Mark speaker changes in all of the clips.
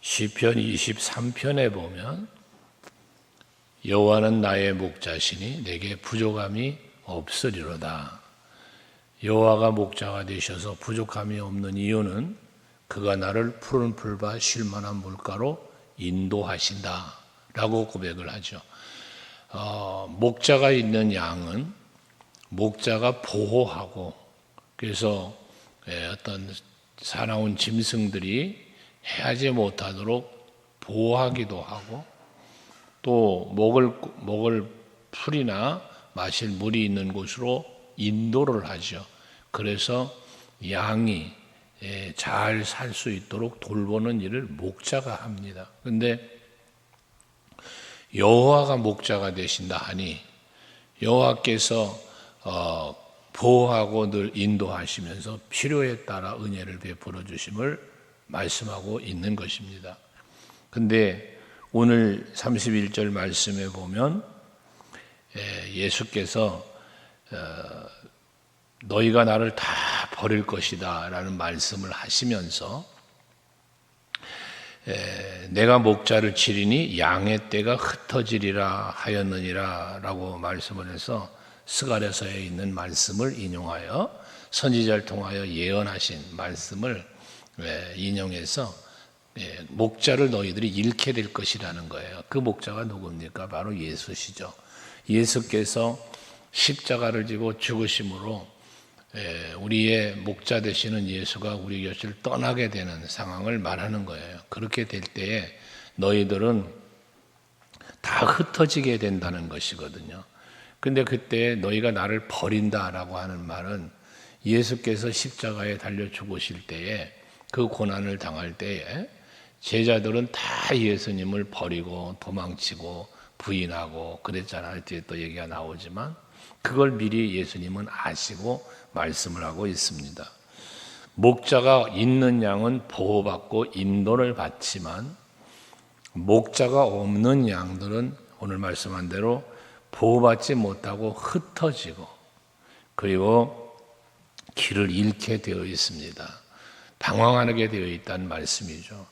Speaker 1: 시편 23편에 보면 여호와는 나의 목자시니 내게 부족함이 없으리로다. 여호와가 목자가 되셔서 부족함이 없는 이유는 그가 나를 푸른 풀과 쉴 만한 물가로 인도하신다 라고 고백을 하죠. 목자가 있는 양은 목자가 보호하고, 그래서 어떤 사나운 짐승들이 해하지 못하도록 보호하기도 하고, 또 먹을 풀이나 마실 물이 있는 곳으로 인도를 하죠. 그래서 양이 잘 살 수 있도록 돌보는 일을 목자가 합니다. 그런데 여호와가 목자가 되신다 하니 여호와께서 보호하고 늘 인도하시면서 필요에 따라 은혜를 베풀어 주심을 말씀하고 있는 것입니다. 근데 오늘 31절 말씀에 보면 예수께서 너희가 나를 다 버릴 것이다 라는 말씀을 하시면서 내가 목자를 치리니 양의 떼가 흩어지리라 하였느니라 라고 말씀을 해서 스가랴서에 있는 말씀을 인용하여 선지자를 통하여 예언하신 말씀을 인용해서 목자를 너희들이 잃게 될 것이라는 거예요. 그 목자가 누굽니까? 바로 예수시죠. 예수께서 십자가를 지고 죽으심으로 우리의 목자 되시는 예수가 우리 곁을 떠나게 되는 상황을 말하는 거예요. 그렇게 될 때에 너희들은 다 흩어지게 된다는 것이거든요. 근데 그때 너희가 나를 버린다라고 하는 말은 예수께서 십자가에 달려 죽으실 때에 그 고난을 당할 때에 제자들은 다 예수님을 버리고 도망치고 부인하고 그랬잖아요. 뒤에 또 얘기가 나오지만 그걸 미리 예수님은 아시고 말씀을 하고 있습니다. 목자가 있는 양은 보호받고 인도를 받지만 목자가 없는 양들은 오늘 말씀한 대로 보호받지 못하고 흩어지고 그리고 길을 잃게 되어 있습니다. 방황하게 되어 있다는 말씀이죠.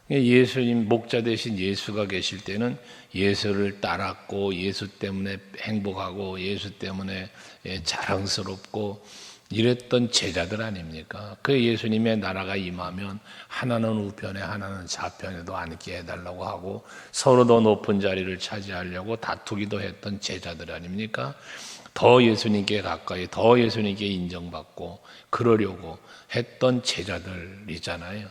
Speaker 1: 예수님 목자 되신 예수가 계실 때는 예수를 따랐고 예수 때문에 행복하고 예수 때문에 자랑스럽고 이랬던 제자들 아닙니까? 그 예수님의 나라가 임하면 하나는 우편에 하나는 좌편에도 앉게 해달라고 하고 서로 더 높은 자리를 차지하려고 다투기도 했던 제자들 아닙니까? 더 예수님께 가까이 더 예수님께 인정받고 그러려고 했던 제자들이잖아요.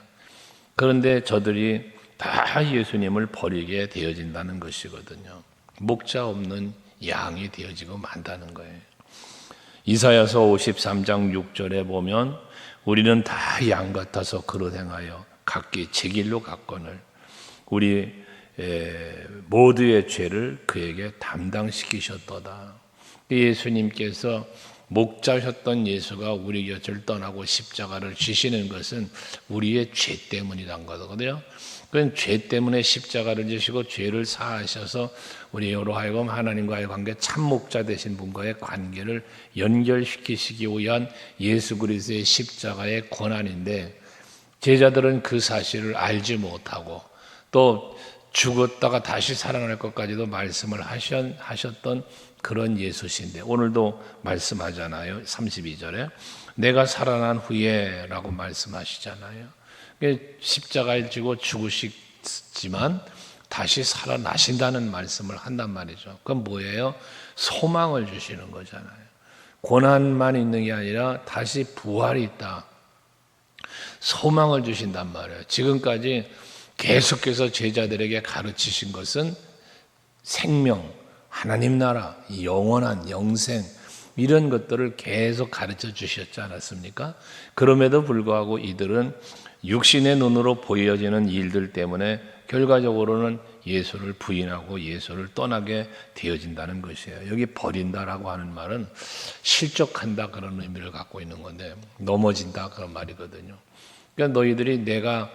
Speaker 1: 그런데 저들이 다 예수님을 버리게 되어진다는 것이거든요. 목자 없는 양이 되어지고 만다는 거예요. 이사야서 53장 6절에 보면 우리는 다 양 같아서 그릇 행하여 각기 제 길로 갔거늘 우리 모두의 죄를 그에게 담당시키셨도다. 예수님께서 목자셨던 예수가 우리 곁을 떠나고 십자가를 지시는 것은 우리의 죄 때문이란 거거든요. 그건 죄 때문에 십자가를 지시고 죄를 사하셔서 우리로 하여금 하나님과의 관계, 참 목자 되신 분과의 관계를 연결시키시기 위한 예수 그리스도의 십자가의 권한인데 제자들은 그 사실을 알지 못하고 또 죽었다가 다시 살아날 것까지도 말씀을 하셨던 그런 예수신데 오늘도 말씀하잖아요. 32절에 내가 살아난 후에 라고 말씀하시잖아요. 십자가를 지고 죽으시지만 다시 살아나신다는 말씀을 한단 말이죠. 그건 뭐예요? 소망을 주시는 거잖아요. 고난만 있는 게 아니라 다시 부활이 있다. 소망을 주신단 말이에요. 지금까지 계속해서 제자들에게 가르치신 것은 생명, 하나님 나라, 영원한 영생 이런 것들을 계속 가르쳐 주셨지 않았습니까? 그럼에도 불구하고 이들은 육신의 눈으로 보여지는 일들 때문에 결과적으로는 예수를 부인하고 예수를 떠나게 되어진다는 것이에요. 여기 버린다라고 하는 말은 실족한다 그런 의미를 갖고 있는 건데 넘어진다 그런 말이거든요. 그러니까 너희들이 내가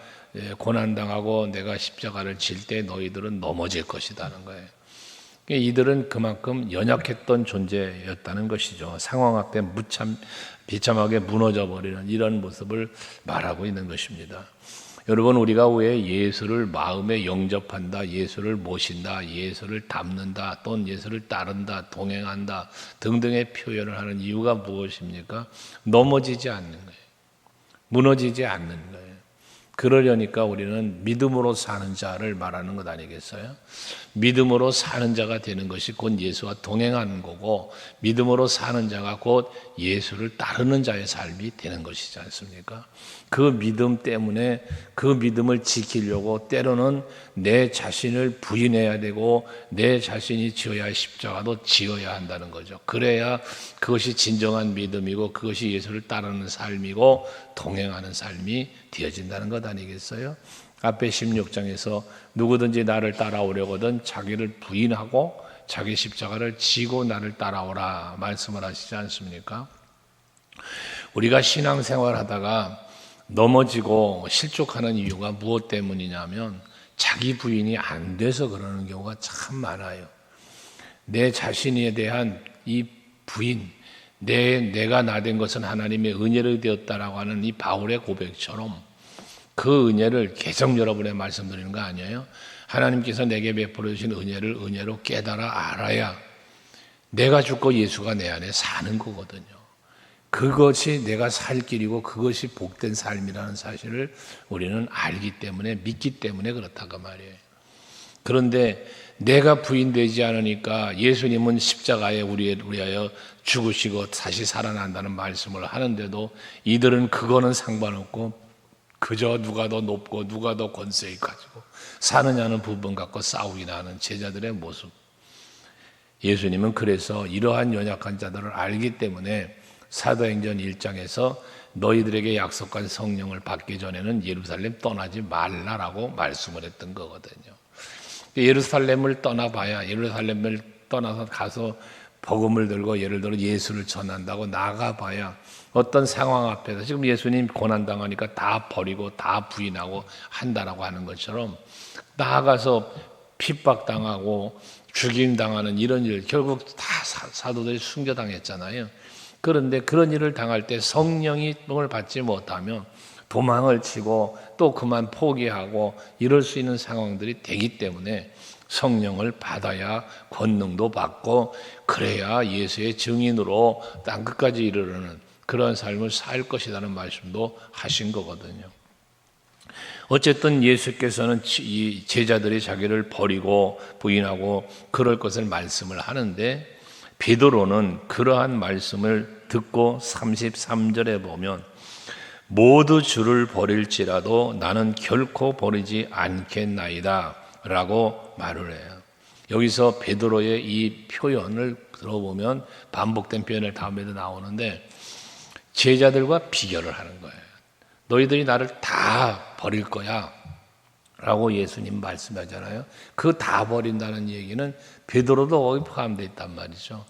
Speaker 1: 고난당하고 내가 십자가를 질 때 너희들은 넘어질 것이라는 거예요. 이들은 그만큼 연약했던 존재였다는 것이죠. 상황 앞에 비참하게 무너져 버리는 이런 모습을 말하고 있는 것입니다. 여러분, 우리가 왜 예수를 마음에 영접한다, 예수를 모신다, 예수를 닮는다, 또는 예수를 따른다, 동행한다 등등의 표현을 하는 이유가 무엇입니까? 넘어지지 않는 거예요. 무너지지 않는 거예요. 그러려니까 우리는 믿음으로 사는 자를 말하는 것 아니겠어요? 믿음으로 사는 자가 되는 것이 곧 예수와 동행하는 거고, 믿음으로 사는 자가 곧 예수를 따르는 자의 삶이 되는 것이지 않습니까? 그 믿음 때문에 그 믿음을 지키려고 때로는 내 자신을 부인해야 되고 내 자신이 지어야 할 십자가도 지어야 한다는 거죠. 그래야 그것이 진정한 믿음이고 그것이 예수를 따르는 삶이고 동행하는 삶이 되어진다는 것 아니겠어요? 앞에 16장에서 누구든지 나를 따라오려거든 자기를 부인하고 자기 십자가를 지고 나를 따라오라 말씀을 하시지 않습니까? 우리가 신앙생활 하다가 넘어지고 실족하는 이유가 무엇 때문이냐면 자기 부인이 안 돼서 그러는 경우가 참 많아요. 내 자신에 대한 이 부인, 내가 나 된 것은 하나님의 은혜로 되었다라고 하는 이 바울의 고백처럼 그 은혜를 계속 여러분에 말씀드리는 거 아니에요? 하나님께서 내게 베풀어 주신 은혜를 은혜로 깨달아 알아야 내가 죽고 예수가 내 안에 사는 거거든요. 그것이 내가 살 길이고 그것이 복된 삶이라는 사실을 우리는 알기 때문에 믿기 때문에 그렇다고 말이에요. 그런데 내가 부인되지 않으니까 예수님은 십자가에 우리하여 죽으시고 다시 살아난다는 말씀을 하는데도 이들은 그거는 상관없고 그저 누가 더 높고 누가 더 권세 가지고 사느냐는 부분 갖고 싸우기나 하는 제자들의 모습. 예수님은 그래서 이러한 연약한 자들을 알기 때문에 사도행전 1장에서 너희들에게 약속한 성령을 받기 전에는 예루살렘 떠나지 말라라고 말씀을 했던 거거든요. 예루살렘을 떠나봐야 예루살렘을 떠나서 가서 복음을 들고 예를 들어 예수를 전한다고 나가봐야 어떤 상황 앞에서 지금 예수님 고난당하니까 다 버리고 다 부인하고 한다라고 하는 것처럼 나아가서 핍박당하고 죽임당하는 이런 일 결국 다 사도들이 순교당했잖아요. 그런데 그런 일을 당할 때 성령을 받지 못하면 도망을 치고 또 그만 포기하고 이럴 수 있는 상황들이 되기 때문에 성령을 받아야 권능도 받고 그래야 예수의 증인으로 땅끝까지 이르르는 그런 삶을 살 것이라는 말씀도 하신 거거든요. 어쨌든 예수께서는 이 제자들이 자기를 버리고 부인하고 그럴 것을 말씀을 하는데 베드로는 그러한 말씀을 듣고 33절에 보면 모두 주를 버릴지라도 나는 결코 버리지 않겠나이다 라고 말을 해요. 여기서 베드로의 이 표현을 들어보면 반복된 표현을 다음에도 나오는데 제자들과 비교를 하는 거예요. 너희들이 나를 다 버릴 거야 라고 예수님 말씀하잖아요. 그 다 버린다는 얘기는 베드로도 거기 포함되어 있단 말이죠.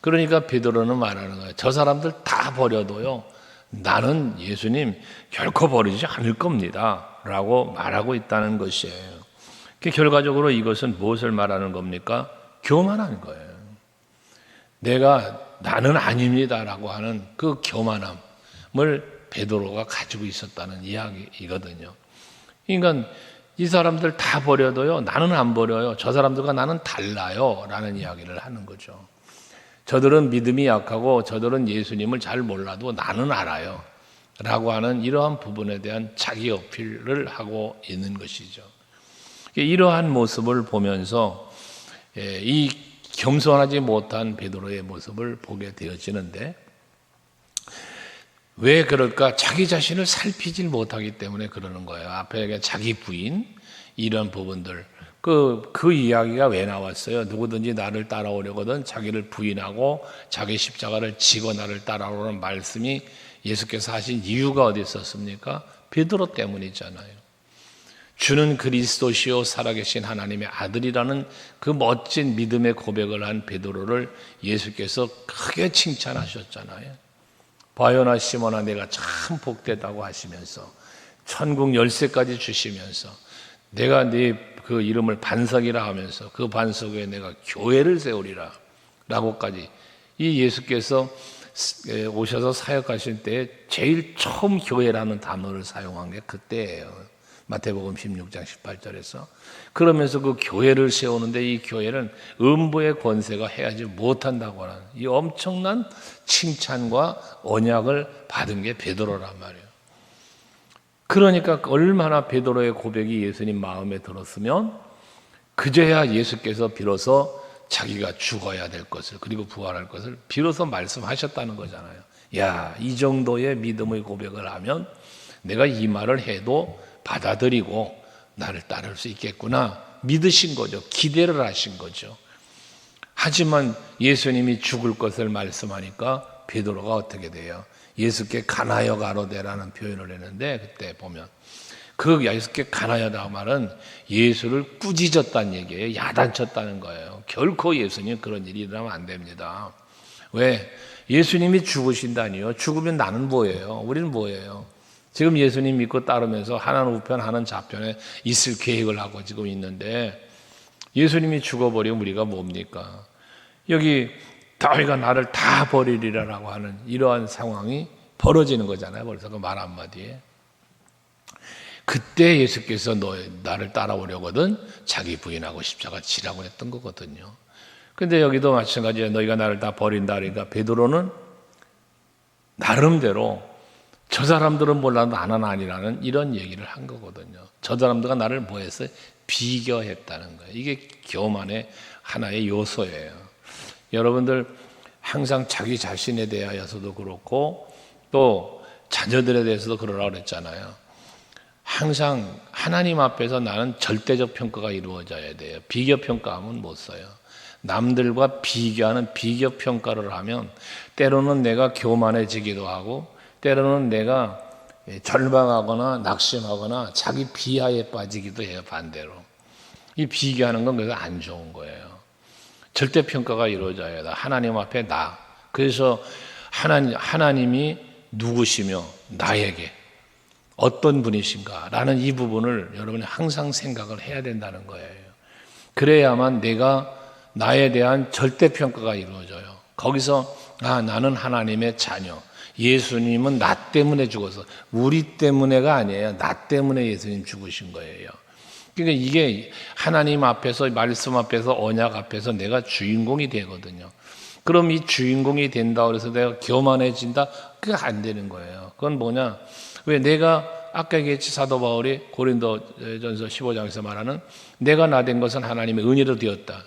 Speaker 1: 그러니까 베드로는 말하는 거예요. 저 사람들 다 버려도요 나는 예수님 결코 버리지 않을 겁니다 라고 말하고 있다는 것이에요. 결과적으로 이것은 무엇을 말하는 겁니까? 교만한 거예요. 나는 아닙니다라고 하는 그 교만함을 베드로가 가지고 있었다는 이야기이거든요. 그러니까 이 사람들 다 버려도요 나는 안 버려요. 저 사람들과 나는 달라요 라는 이야기를 하는 거죠. 저들은 믿음이 약하고 저들은 예수님을 잘 몰라도 나는 알아요 라고 하는 이러한 부분에 대한 자기 어필을 하고 있는 것이죠. 이러한 모습을 보면서 이 겸손하지 못한 베드로의 모습을 보게 되어지는데 왜 그럴까? 자기 자신을 살피질 못하기 때문에 그러는 거예요. 앞에 자기 부인 이런 부분들 그 이야기가 왜 나왔어요? 누구든지 나를 따라오려거든 자기를 부인하고 자기 십자가를 지고 나를 따라오라는 말씀이 예수께서 하신 이유가 어디 있었습니까? 베드로 때문이잖아요. 주는 그리스도시요 살아계신 하나님의 아들이라는 그 멋진 믿음의 고백을 한 베드로를 예수께서 크게 칭찬하셨잖아요. 바요나 시몬아 내가 참 복되다고 하시면서 천국 열쇠까지 주시면서 내가 네 그 이름을 반석이라 하면서 그 반석에 내가 교회를 세우리라 라고까지 이 예수께서 오셔서 사역하실 때 제일 처음 교회라는 단어를 사용한 게 그때예요. 마태복음 16장 18절에서. 그러면서 그 교회를 세우는데 이 교회는 음부의 권세가 해하지 못한다고 하는 이 엄청난 칭찬과 언약을 받은 게 베드로란 말이에요. 그러니까 얼마나 베드로의 고백이 예수님 마음에 들었으면 그제야 예수께서 비로소 자기가 죽어야 될 것을 그리고 부활할 것을 비로소 말씀하셨다는 거잖아요. 야, 이 정도의 믿음의 고백을 하면 내가 이 말을 해도 받아들이고 나를 따를 수 있겠구나 믿으신 거죠. 기대를 하신 거죠. 하지만 예수님이 죽을 것을 말씀하니까 베드로가 어떻게 돼요? 예수께 가나여 가로되라는 표현을 했는데 그때 보면 그 예수께 가나여다 말은 예수를 꾸짖었다는 얘기예요. 야단쳤다는 거예요. 결코 예수님 그런 일이 일어나면 안 됩니다. 왜? 예수님이 죽으신다니요. 죽으면 나는 뭐예요? 우리는 뭐예요? 지금 예수님 믿고 따르면서 하나는 우편 하나는 좌편에 있을 계획을 하고 지금 있는데 예수님이 죽어버리면 우리가 뭡니까? 여기 다윗가 나를 다 버리리라라고 하는 이러한 상황이 벌어지는 거잖아요. 벌써 그 말 한마디에. 그때 예수께서 나를 따라오려거든 자기 부인하고 십자가 지라고 했던 거거든요. 근데 여기도 마찬가지예요. 너희가 나를 다 버린다 그러니까 베드로는 나름대로 저 사람들은 몰라도 나는 아니라는 이런 얘기를 한 거거든요. 저 사람들과 나를 뭐 했어요? 비교했다는 거예요. 이게 교만의 하나의 요소예요. 여러분들 항상 자기 자신에 대하여서도 그렇고 또 자녀들에 대해서도 그러라고 그랬잖아요. 항상 하나님 앞에서 나는 절대적 평가가 이루어져야 돼요. 비교 평가하면 못 써요. 남들과 비교하는 비교 평가를 하면 때로는 내가 교만해지기도 하고 때로는 내가 절망하거나 낙심하거나 자기 비하에 빠지기도 해요. 반대로. 이 비교하는 건 그래서 안 좋은 거예요. 절대평가가 이루어져야 돼. 하나님 앞에 나. 그래서 하나님이 누구시며 나에게 어떤 분이신가 라는 이 부분을 여러분이 항상 생각을 해야 된다는 거예요. 그래야만 내가 나에 대한 절대평가가 이루어져요. 거기서 나는 하나님의 자녀. 예수님은 나 때문에 죽어서 우리 때문에가 아니에요. 나 때문에 예수님 죽으신 거예요. 그러니까 이게 하나님 앞에서 말씀 앞에서 언약 앞에서 내가 주인공이 되거든요. 그럼 이 주인공이 된다고 해서 내가 교만해진다? 그게 안 되는 거예요. 그건 뭐냐? 왜 내가 아까 얘기했지 사도 바울이 고린도전서 15장에서 말하는 내가 나 된 것은 하나님의 은혜로 되었다.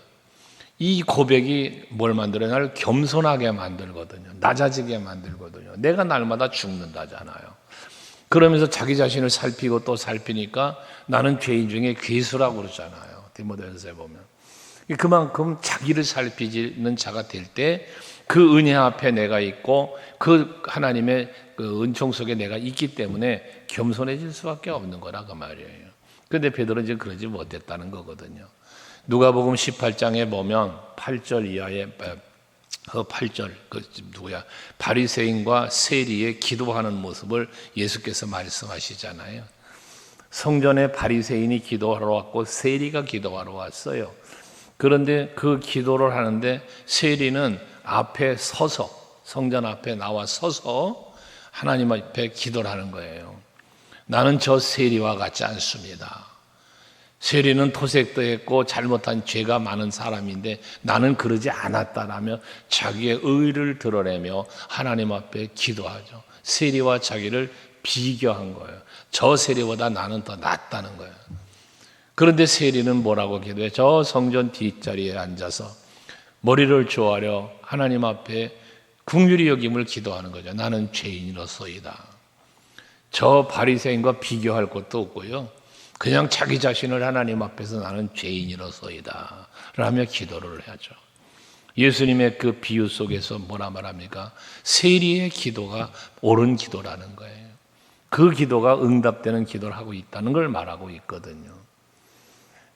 Speaker 1: 이 고백이 뭘 만들어요? 나를 겸손하게 만들거든요. 낮아지게 만들거든요. 내가 날마다 죽는다잖아요. 그러면서 자기 자신을 살피고 또 살피니까 나는 죄인 중에 괴수라고 그러잖아요. 디모데전서에 보면. 그만큼 자기를 살피는 자가 될 때 그 은혜 앞에 내가 있고 그 하나님의 그 은총 속에 내가 있기 때문에 겸손해질 수밖에 없는 거라 그 말이에요. 그런데 베드로는 이제 그러지 못했다는 거거든요. 누가복음 18장에 보면 8절 이하에 8절 바리새인과 세리의 기도하는 모습을 예수께서 말씀하시잖아요. 성전에 바리새인이 기도하러 왔고 세리가 기도하러 왔어요. 그런데 그 기도를 하는데 세리는 앞에 서서 성전 앞에 나와 서서 하나님 앞에 기도를 하는 거예요. 나는 저 세리와 같지 않습니다. 세리는 토색도 했고 잘못한 죄가 많은 사람인데 나는 그러지 않았다라며 자기의 의를 드러내며 하나님 앞에 기도하죠. 세리와 자기를 비교한 거예요. 저 세리보다 나는 더 낫다는 거예요. 그런데 세리는 뭐라고 기도해? 저 성전 뒷자리에 앉아서 머리를 조아려 하나님 앞에 긍휼히 여김을 기도하는 거죠. 나는 죄인으로서이다. 저 바리새인과 비교할 것도 없고요. 그냥 자기 자신을 하나님 앞에서 나는 죄인으로서이다 라며 기도를 하죠. 예수님의 그 비유 속에서 뭐라 말합니까? 세리의 기도가 옳은 기도라는 거예요. 그 기도가 응답되는 기도를 하고 있다는 걸 말하고 있거든요.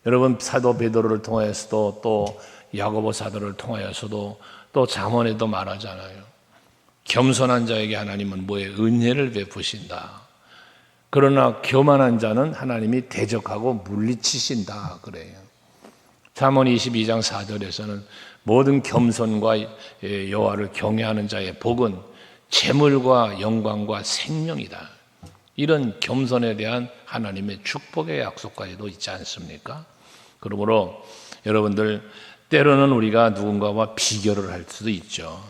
Speaker 1: 여러분 사도 베드로를 통해서도 또 야고보 사도를 통하여서도 또 잠언에도 말하잖아요. 겸손한 자에게 하나님은 뭐에 은혜를 베푸신다. 그러나 교만한 자는 하나님이 대적하고 물리치신다 그래요. 잠언 22장 4절에서는 모든 겸손과 여호와를 경외하는 자의 복은 재물과 영광과 생명이다. 이런 겸손에 대한 하나님의 축복의 약속까지도 있지 않습니까? 그러므로 여러분들, 때로는 우리가 누군가와 비교를 할 수도 있죠.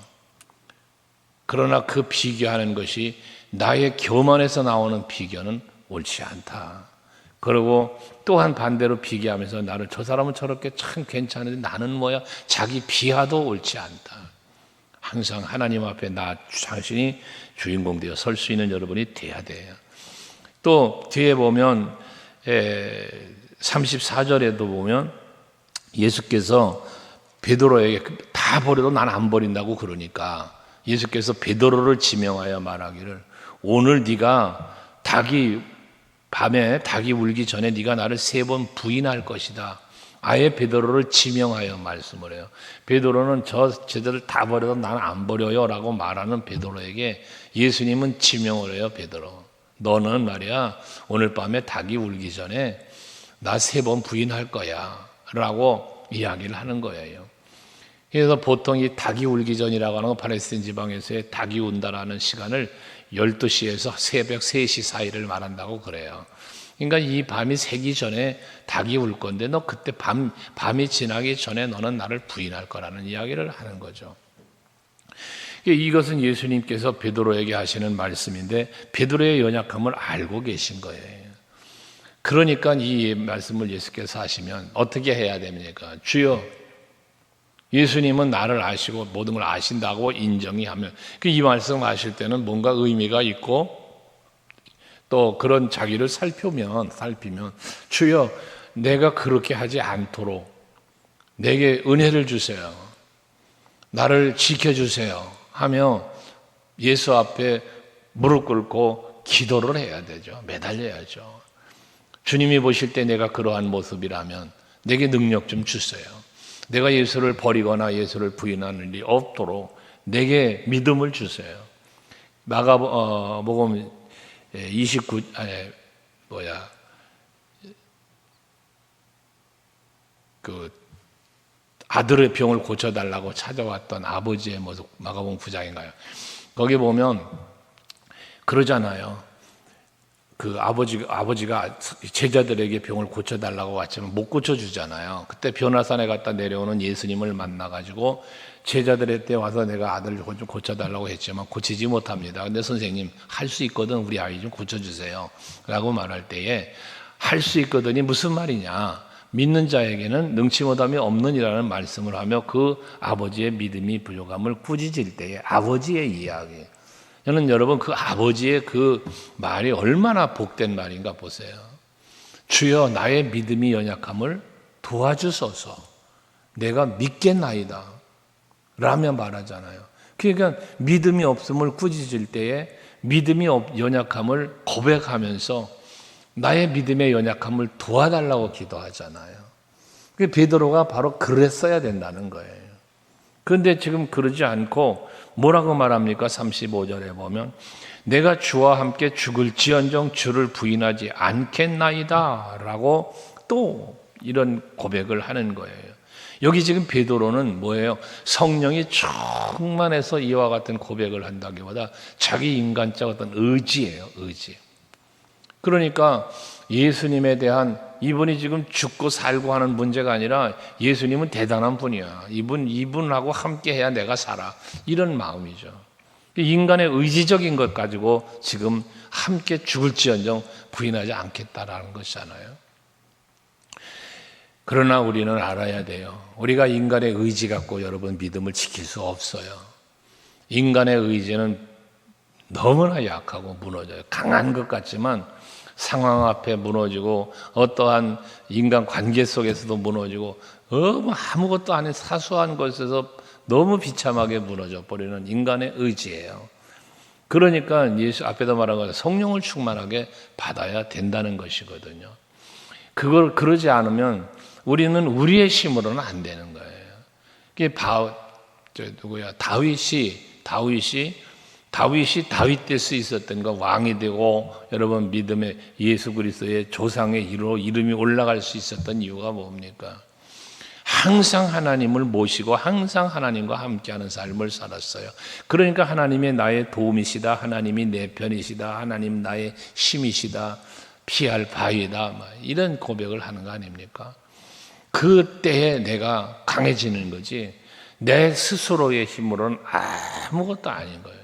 Speaker 1: 그러나 그 비교하는 것이 나의 교만에서 나오는 비교는 옳지 않다. 그리고 또한 반대로 비교하면서 나를, 저 사람은 저렇게 참 괜찮은데 나는 뭐야, 자기 비하도 옳지 않다. 항상 하나님 앞에 나 자신이 주인공 되어 설 수 있는 여러분이 돼야 돼요. 또 뒤에 보면 34절에도 보면 예수께서 베드로에게 다 버려도 난 안 버린다고 그러니까 예수께서 베드로를 지명하여 말하기를, 오늘 네가 밤에 닭이 울기 전에 네가 나를 3번 부인할 것이다. 아예 베드로를 지명하여 말씀을 해요. 베드로는 쟤들을 다 버려도 나는 안 버려요 라고 말하는 베드로에게 예수님은 지명을 해요. 베드로, 너는 말이야 오늘 밤에 닭이 울기 전에 나 3번 부인할 거야 라고 이야기를 하는 거예요. 그래서 보통 이 닭이 울기 전이라고 하는 건 팔레스타인 지방에서의 닭이 운다라는 시간을 12시에서 새벽 3시 사이를 말한다고 그래요. 그러니까 이 밤이 새기 전에 닭이 울 건데 너 그때 밤이 지나기 전에 너는 나를 부인할 거라는 이야기를 하는 거죠. 이것은 예수님께서 베드로에게 하시는 말씀인데 베드로의 연약함을 알고 계신 거예요. 그러니까 이 말씀을 예수께서 하시면 어떻게 해야 됩니까? 주여, 예수님은 나를 아시고 모든 걸 아신다고 인정이 하면, 이 말씀 하실 때는 뭔가 의미가 있고 또 그런 자기를 살피면 주여, 내가 그렇게 하지 않도록 내게 은혜를 주세요, 나를 지켜주세요 하며 예수 앞에 무릎 꿇고 기도를 해야 되죠. 매달려야죠. 주님이 보실 때 내가 그러한 모습이라면 내게 능력 좀 주세요. 내가 예수를 버리거나 예수를 부인하는 일이 없도록 내게 믿음을 주세요. 마가복음 아들의 병을 고쳐달라고 찾아왔던 아버지의 모습, 마가복음 9장인가요? 거기 보면 그러잖아요. 그 아버지가 제자들에게 병을 고쳐달라고 왔지만 못 고쳐주잖아요. 그때 변화산에 갔다 내려오는 예수님을 만나가지고 제자들한테 와서 내가 아들을 좀 고쳐달라고 했지만 고치지 못합니다. 근데 선생님, 할 수 있거든, 우리 아이 좀 고쳐주세요 라고 말할 때에, 할 수 있거든이 무슨 말이냐, 믿는 자에게는 능치 못함이 없느니라는 말씀을 하며 그 아버지의 믿음이 부족함을 꾸짖을 때에 아버지의 이야기, 저는 여러분 그 아버지의 그 말이 얼마나 복된 말인가 보세요. 주여, 나의 믿음이 연약함을 도와주소서, 내가 믿겠나이다 라며 말하잖아요. 그러니까 믿음이 없음을 꾸짖을 때에 믿음이 연약함을 고백하면서 나의 믿음의 연약함을 도와달라고 기도하잖아요. 베드로가 바로 그랬어야 된다는 거예요. 그런데 지금 그러지 않고 뭐라고 말합니까? 35절에 보면 내가 주와 함께 죽을지언정 주를 부인하지 않겠나이다 라고 또 이런 고백을 하는 거예요. 여기 지금 베드로는 뭐예요? 성령이 충만해서 이와 같은 고백을 한다기보다 자기 인간적 어떤 의지예요. 의지. 그러니까 예수님에 대한, 이분이 지금 죽고 살고 하는 문제가 아니라 예수님은 대단한 분이야, 이분하고 함께 해야 내가 살아, 이런 마음이죠. 인간의 의지적인 것 가지고 지금 함께 죽을지언정 부인하지 않겠다라는 것이잖아요. 그러나 우리는 알아야 돼요. 우리가 인간의 의지 갖고 여러분 믿음을 지킬 수 없어요. 인간의 의지는 너무나 약하고 무너져요. 강한 것 같지만 상황 앞에 무너지고 어떠한 인간 관계 속에서도 무너지고 아무것도 아닌 사소한 것에서 너무 비참하게 무너져 버리는 인간의 의지예요. 그러니까 예수 앞에도 말한 것처럼 성령을 충만하게 받아야 된다는 것이거든요. 그걸 그러지 않으면 우리는 우리의 힘으로는 안 되는 거예요. 다윗이 다윗 될 수 있었던 거, 왕이 되고 여러분 믿음의 예수 그리스도의 조상의 이름이 올라갈 수 있었던 이유가 뭡니까? 항상 하나님을 모시고 항상 하나님과 함께하는 삶을 살았어요. 그러니까 하나님이 나의 도움이시다, 하나님이 내 편이시다, 하나님 나의 힘이시다, 피할 바위다, 이런 고백을 하는 거 아닙니까? 그때에 내가 강해지는 거지, 내 스스로의 힘으로는 아무것도 아닌 거예요.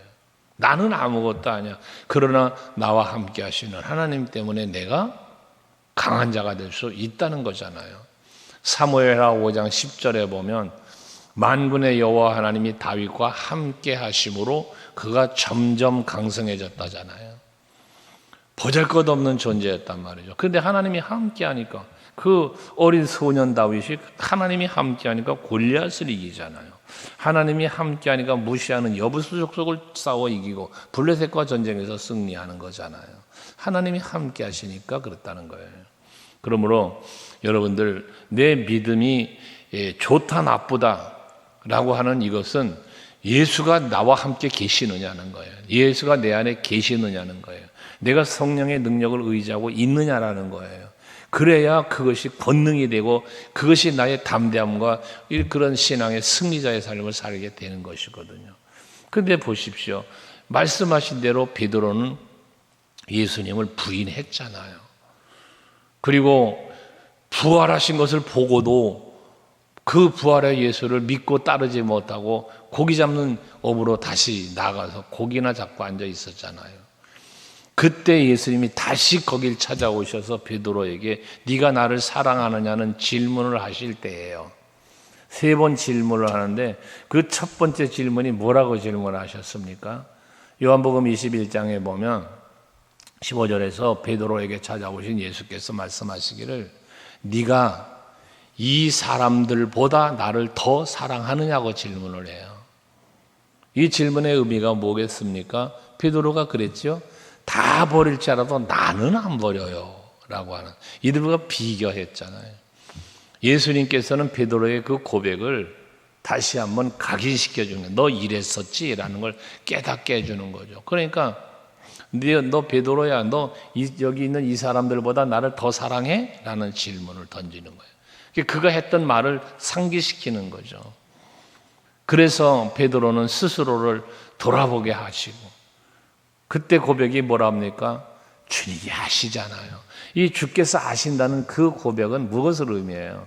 Speaker 1: 나는 아무것도 아니야. 그러나 나와 함께 하시는 하나님 때문에 내가 강한 자가 될 수 있다는 거잖아요. 사무엘하 5장 10절에 보면 만군의 여호와 하나님이 다윗과 함께 하심으로 그가 점점 강성해졌다잖아요. 보잘것없는 존재였단 말이죠. 그런데 하나님이 함께 하니까, 그 어린 소년 다윗이 하나님이 함께 하니까 골리앗을 이기잖아요. 하나님이 함께 하니까 무시하는 여부수족속을 싸워 이기고 블레셋과 전쟁에서 승리하는 거잖아요. 하나님이 함께 하시니까 그렇다는 거예요. 그러므로 여러분들, 내 믿음이 좋다 나쁘다 라고 하는 이것은 예수가 나와 함께 계시느냐는 거예요. 예수가 내 안에 계시느냐는 거예요. 내가 성령의 능력을 의지하고 있느냐라는 거예요. 그래야 그것이 권능이 되고 그것이 나의 담대함과 그런 신앙의 승리자의 삶을 살게 되는 것이거든요. 그런데 보십시오. 말씀하신 대로 베드로는 예수님을 부인했잖아요. 그리고 부활하신 것을 보고도 그 부활의 예수를 믿고 따르지 못하고 고기 잡는 업으로 다시 나가서 고기나 잡고 앉아 있었잖아요. 그때 예수님이 다시 거길 찾아오셔서 베드로에게 네가 나를 사랑하느냐는 질문을 하실 때예요. 3번 질문을 하는데 그 첫 번째 질문이 뭐라고 질문하셨습니까? 요한복음 21장에 보면 15절에서 베드로에게 찾아오신 예수께서 말씀하시기를 네가 이 사람들보다 나를 더 사랑하느냐고 질문을 해요. 이 질문의 의미가 뭐겠습니까? 베드로가 그랬죠. 다 버릴지 알아도 나는 안 버려요 라고 하는, 이들과 비교했잖아요. 예수님께서는 베드로의 그 고백을 다시 한번 각인시켜주는 거예요. 너 이랬었지? 라는 걸 깨닫게 해주는 거죠. 그러니까 너 베드로야, 너 여기 있는 이 사람들보다 나를 더 사랑해? 라는 질문을 던지는 거예요. 그가 했던 말을 상기시키는 거죠. 그래서 베드로는 스스로를 돌아보게 하시고, 그때 고백이 뭐랍니까? 주님이 아시잖아요. 이 주께서 아신다는 그 고백은 무엇을 의미해요?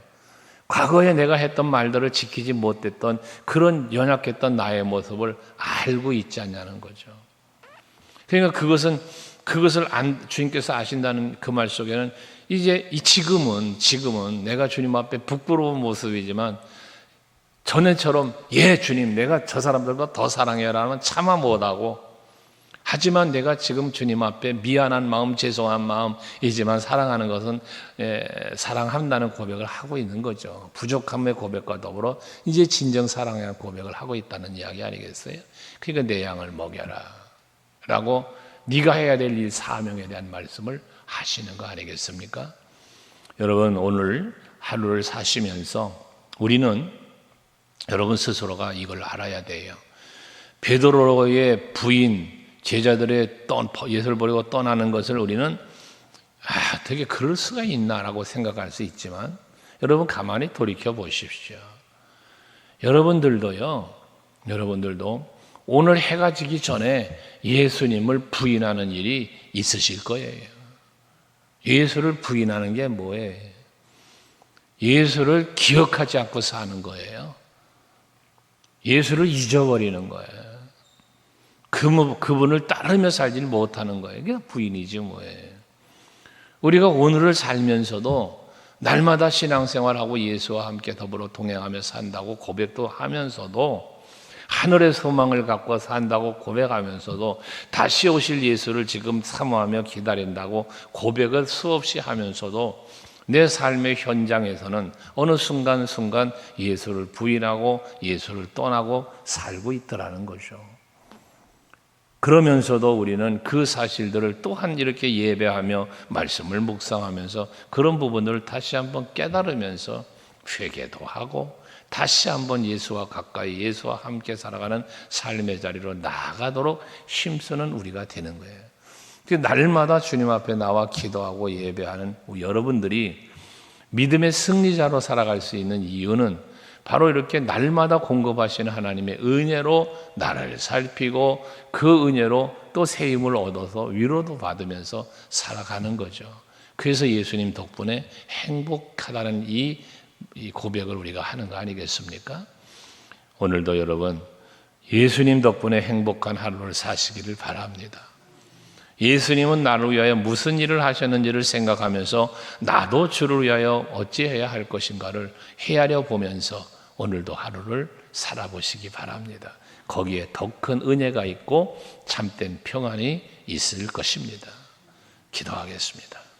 Speaker 1: 과거에 내가 했던 말들을 지키지 못했던 그런 연약했던 나의 모습을 알고 있지 않냐는 거죠. 그러니까 그것을 주님께서 아신다는 그 말 속에는 이제 지금은 내가 주님 앞에 부끄러운 모습이지만 전에처럼 주님 내가 저 사람들과 더 사랑해라는 참아 못하고, 하지만 내가 지금 주님 앞에 미안한 마음, 죄송한 마음이지만 사랑하는 것은 사랑한다는 고백을 하고 있는 거죠. 부족함의 고백과 더불어 이제 진정 사랑의 고백을 하고 있다는 이야기 아니겠어요? 그러니까 내 양을 먹여라 라고 네가 해야 될 일, 사명에 대한 말씀을 하시는 거 아니겠습니까? 여러분, 오늘 하루를 사시면서 우리는 여러분 스스로가 이걸 알아야 돼요. 베드로의 부인, 제자들의 예수를 버리고 떠나는 것을 우리는 되게 그럴 수가 있나라고 생각할 수 있지만, 여러분 가만히 돌이켜 보십시오. 여러분들도 오늘 해가 지기 전에 예수님을 부인하는 일이 있으실 거예요. 예수를 부인하는 게 뭐예요? 예수를 기억하지 않고 사는 거예요. 예수를 잊어버리는 거예요. 그분을 따르며 살지 못하는 거예요. 그게 부인이지 뭐예요. 우리가 오늘을 살면서도 날마다 신앙생활하고 예수와 함께 더불어 동행하며 산다고 고백도 하면서도, 하늘의 소망을 갖고 산다고 고백하면서도, 다시 오실 예수를 지금 사모하며 기다린다고 고백을 수없이 하면서도 내 삶의 현장에서는 어느 순간순간 예수를 부인하고 예수를 떠나고 살고 있더라는 거죠. 그러면서도 우리는 그 사실들을 또한 이렇게 예배하며 말씀을 묵상하면서 그런 부분들을 다시 한번 깨달으면서 회개도 하고 다시 한번 예수와 가까이, 예수와 함께 살아가는 삶의 자리로 나아가도록 힘쓰는 우리가 되는 거예요. 날마다 주님 앞에 나와 기도하고 예배하는 여러분들이 믿음의 승리자로 살아갈 수 있는 이유는 바로 이렇게 날마다 공급하시는 하나님의 은혜로 나를 살피고 그 은혜로 또 새 힘을 얻어서 위로도 받으면서 살아가는 거죠. 그래서 예수님 덕분에 행복하다는 이 고백을 우리가 하는 거 아니겠습니까? 오늘도 여러분 예수님 덕분에 행복한 하루를 사시기를 바랍니다. 예수님은 나를 위하여 무슨 일을 하셨는지를 생각하면서 나도 주를 위하여 어찌해야 할 것인가를 헤아려 보면서 오늘도 하루를 살아보시기 바랍니다. 거기에 더 큰 은혜가 있고 참된 평안이 있을 것입니다. 기도하겠습니다.